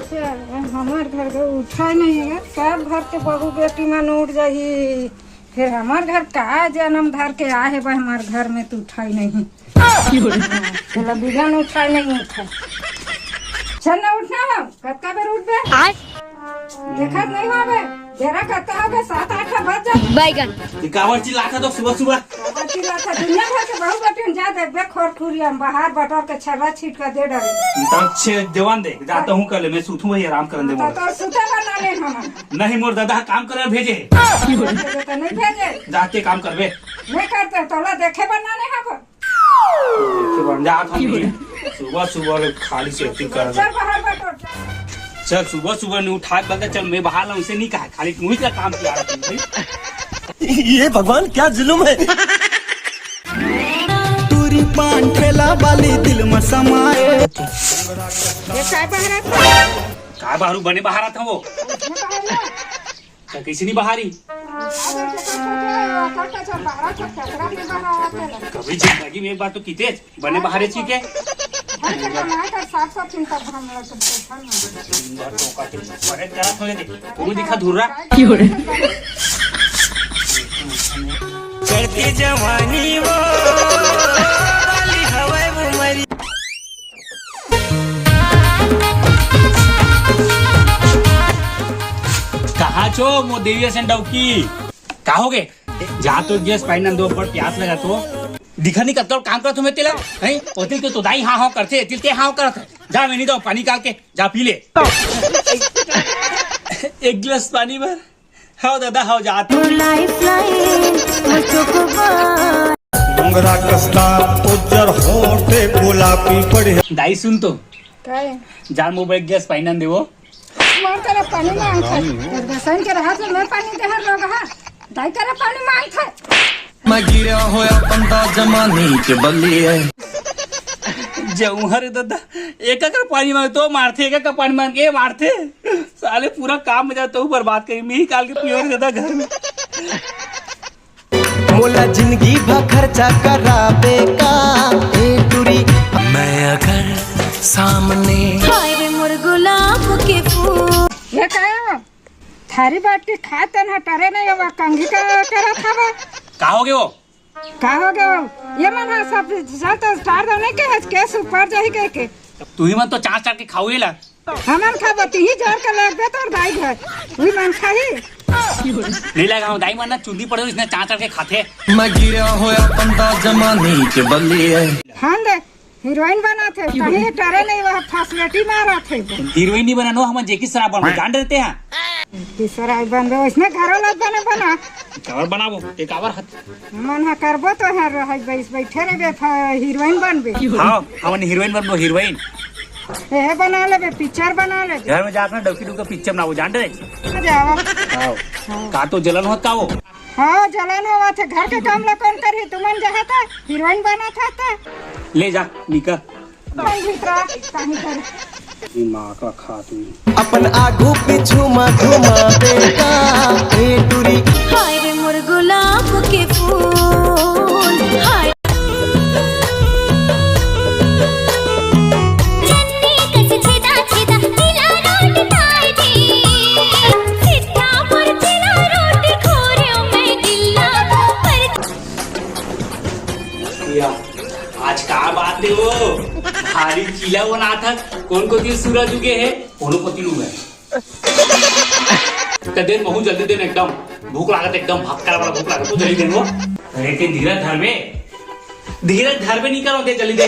से हमार घर के उठा नहीं है, सब घर के बहू बेटी मन उठ जाही, फिर हमार घर का जन्म धर के आए बा हमार घर में तो उठाई नहीं। चलो बिगन उठाई नहीं उठा, चल ना उठना हो कत्का बेर उठ बे, देखा नहीं हो बे जरा कत्ता हो बे 7-8 बज जा बैगन कावर चिल्लाता तो सुबह सुबह चिल्लाता दुनिया भर के बहू बेटी जा देख बे खोर खुरिया बाहर बटर के छर्रा छीट कर दे डरे तब छे देवान दे जाता हूं कल मैं सूतू वही आराम करन दे मोर तो सुते बना ले हम नहीं मोर दादा काम करे भेजे तो नहीं भेजे जाते काम करबे नहीं करते तोला देखे बनाने हम तो बन जा सुबह सुबह खाली से कर चल बाहर बटर चल सुबह सुबह नहीं उठा बता चल मैं बाहर लाऊं, उसे नहीं कहा खाली तू ही का काम किया ये भगवान क्या जुल्म है। तुरी पान ठेला वाली दिल में समाए। ये काय बाहर बने बाहर था वो कैसे नहीं बाहरी कभी जिंदगी में एक बार तो कीते बने बाहर छी के दिखा धुर्रा चढ़ती जवानी वो हवाई वो मरी। कहा छो मो देवी से डौकी कहोगे जा तो गैस पाइन दो पर प्यास लगा तो दिखा नहीं करता काम कर तुम्हें तेला नहीं होती तो दाई हाँ हाँ करते तिल के हाँ करते जा मैं नहीं दो पानी काल के जा पी ले एक गिलास पानी भर हाँ दादा हाँ जा डोंगरा कसला उज्जर होठे गुलाबी पड़े दाई सुन तो काय जान मोबाइल गैस पाइन देवो मार तेरा पानी मांग था दसन के रहा से मैं पानी दे हर लोग हां दाई तेरा पानी मांग था मैं गिरा होया बंदा जमाने के बल्ले जऊहर दादा एक का पानी मांग तो मारते एक का पानी मांग के मारते साले पूरा काम में जाता हूँ बर्बाद करी मैं ही काल के पियोर दादा घर में मोला जिंदगी भर खर्चा कराबे का ए टूरी मैं अगर सामने हाय रे मोर गुलाब के फूल ये काय थारी बाट के खाते ना टरे नहीं अब कंघी का करा था बा का हो गए वो का हो गया ये मन सब जाता स्टार दो नहीं के ऊपर जाही के तू ही मत तो चार चार के खाऊ ला हमन खाबती ही जोर के लग दे तो दाई घर वही मन खाही नहीं लगा हूँ दाई मरना चुंदी पड़े इसने चार चार के खाते मैं गिरा होया बंदा जमाने के बल्ले हाँ दे हीरोइन बना थे कहीं टरे नहीं वह फैसिलिटी मारा थे हीरोइन नहीं बना नो हम जेकी शराब बन जान रहते हैं तीसरा बन दो इसने घरों लग बना कवर बनावो एक आवर हाथ मन हा करबो तो है रह बैठे रे हीरोइन बनबे हां हमन हीरोइन बनबो हीरोइन ए बना ले पिक्चर बना ले घर में जाकर डौकी डुका पिक्चर बनावो जान रहे जाओ आओ का तो जलन होत का वो हाँ जलन हुआ थे घर के काम ला कौन करी तुमन जहाँ था हीरोइन बना था ले जा निकल कहीं कर दिमाग का खा तू अपन आगू पीछू मा घुमा बेटा ए टूरी हाय रे मोर गुलाब के फूल हाय चन्नी कस छेदा छेदा दिला रोटी खाए दी सिद्धा पर दिला रोटी खोरे मैं दिला पर या आज का बात है वो भारी किला बना था कौन को दिन सूरज उगे है कोनो को दिन है कदेन बहु जल्दी देन एकदम भूख लागत एकदम भक्कर वाला भूख लागत तो जल्दी देन वो लेकिन धीरज धर में नहीं करो दे जल्दी दे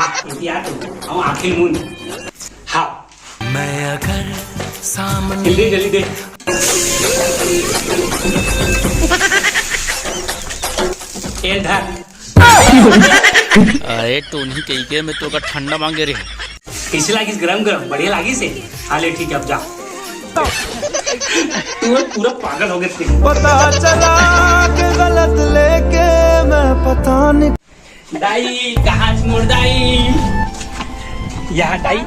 आंख यार हम आंखें मुन हाँ मैं अगर सामने जल्दी जल्दी दे ए धर अरे टोनी कही के मैं तो का ठंडा मांगे रे कैसे लागिस गरम गरम बढ़िया लागी से हाले ठीक है अब जा तू पूरा पागल हो गए पता चला कि गलत लेके मैं पता नहीं दाई कहाँ मोड़ दाई यहाँ दाई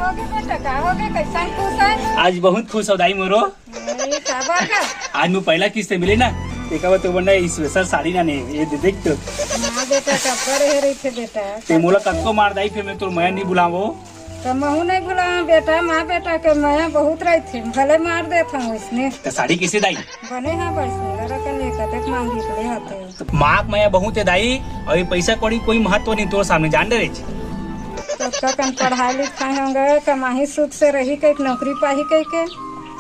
कैसा खुश है आज बहुत खुश हो दाई मोरो आज मैं पहला किस्त मिले ना एक बार तो बंदा स्पेशल साड़ी ना नहीं ये देख तो बेटा कब कर रही थे बेटा ते मोला कत्को मार दाई फिर मैं तो मैं नहीं बुलावो तो महू नहीं भूला बेटा माँ बेटा के मैं बहुत रही थी भले मार देता हूँ इसने तो साड़ी किसे दाई बने हाँ बड़ी सुंदर के लेकर तक मांगी के आते हैं तो माँ मैं बहुत है दाई और ये पैसा कौड़ी कोई महत्व नहीं तो सामने जान रहे तो कन पढ़ाई लिखाई होंगे कमाही सुख से रही के नौकरी पाही के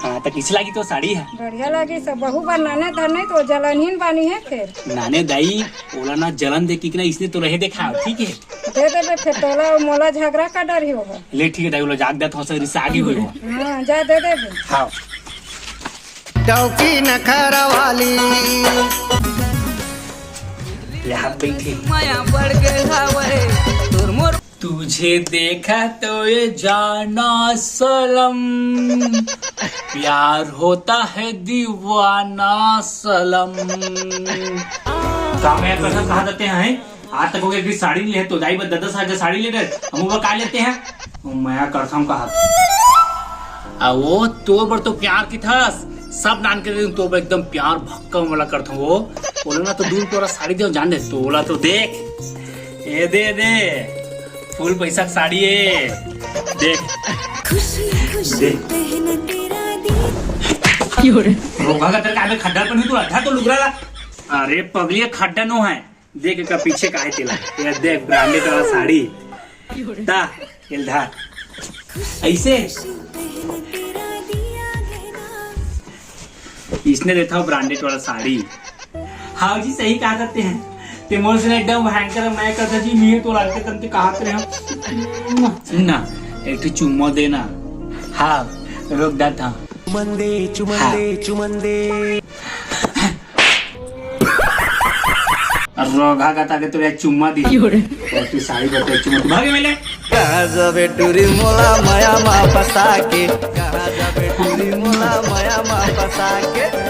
हाँ तो किस लगी तो साड़ी है बढ़िया लगी सब बहू बनाने धरने तो जलनहीन बानी है फिर नाने दाई ओला ना जलन दे कि ना इसने तो रहे देखा ठीक है दे देबे फिर तोला और मोला झगड़ा का डर ही होगा ले ठीक है दाई ओला जाग देता हो से आगे हुई हो हाँ जा दे देबे हाँ टौकी नखरा वाली यहाँ बैठे माया पड़ गए हवे तोर मोर तुझे देखा तो ये जाना सलम प्यार होता है दीवाना सलम काम कैसा कहा देते हैं आज तक हो गया साड़ी ले तो दाई 10,000 साड़ी ले रहे हम वो का लेते हैं मैं करता हूँ कहा वो तोर पर तो प्यार की था सब नान के तो एकदम प्यार भक्कम वाला करता हूँ वो बोलो ना तो दूर तोरा साड़ी दे जान दे तो बोला तो देख ये दे फुल पैसा की साड़ी है देख रोका का तेरे काबे खड्डा पर नहीं तू अड्डा तो लुगरा ला अरे पगली खड्डा नो है देख का पीछे का है तेला ये देख ब्रांडेड वाला साड़ी ता इल्धा ऐसे इसने देता हूँ ब्रांडेड वाला साड़ी हाँ जी सही कहा करते हैं ते मोर से एकदम भयंकर मैं करता जी मी तो लागते तंते कहा करे हम ना एक चुम्मा देना हाँ रोक दा था चुमंदे रोगा का ताके तो चुम्मा दी और तू साड़ी बता चुम्मा भागे मिले कहाँ जाबे टूरी मोला माया मा फसा के कहाँ जाबे टूरी मोला माया मा फसा के